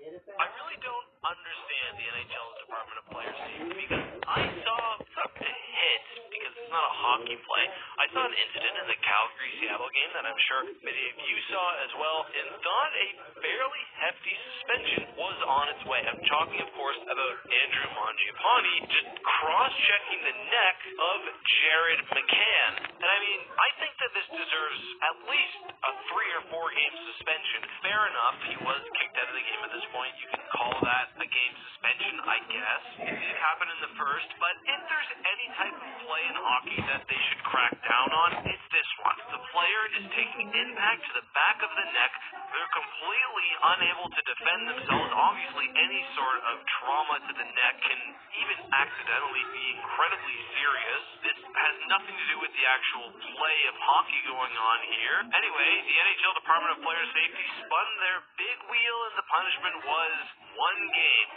I really don't understand the NHL's Department of Player Safety because I saw not a hit because it's not a hockey play. I saw an incident in the Calgary-Seattle game that I'm sure many of you saw as well and thought a fairly hefty suspension was on its way. I'm talking, of course, about Andrew Mangiapane just cross-checking the neck of Jared McCann. And I mean, I think that this deserves at least a 3 or 4 game suspension. Fair enough, he was kicked out of the game at this point. You can call that a game suspension, I guess. It did happen in the first, but if there's any type of play in hockey that they should crack down on, it's this one. The player is taking impact to the back of the neck. They're completely unable to defend themselves. Obviously, any sort of trauma to the neck can even accidentally be incredibly serious. This has nothing to do with the actual play of hockey going on here. Anyway, the NHL Department of Player Safety spun their big wheel and the punishment was 1 game.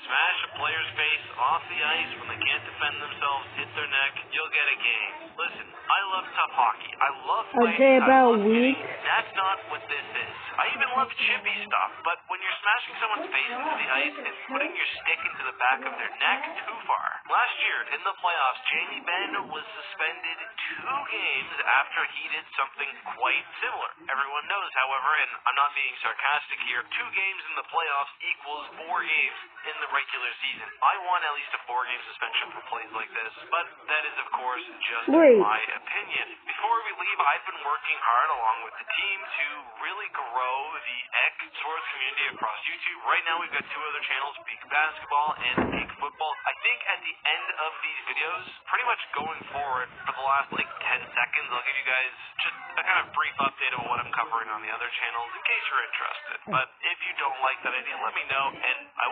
Smash a player's face off the ice when they can't defend themselves, hit their neck, you'll get a game. Listen, I love tough hockey. I love fighting. I love hitting. That's not what this is. I even love chippy stuff, but when you're smashing someone's face into the ice and putting your stick into the back of their neck, too far. Last year, in the playoffs, Jamie Benn was suspended 2 games after he did something quite similar. Everyone knows, however, and I'm not being sarcastic here, 2 games in the playoffs equals 4 games in the regular season. I want at least a 4-game suspension for plays like this, but that is, of course, just my opinion. Before we leave, I've been working hard along with the team to really grow the Ek sports community across YouTube. Right now, we've got 2 other channels, Peak Basketball and Peak Football. I think at the end of these videos, pretty much going forward for the last 10 seconds, I'll give you guys just a kind of brief update of what I'm covering on the other channels in case you're interested. But if you don't like that idea, let me know, and I will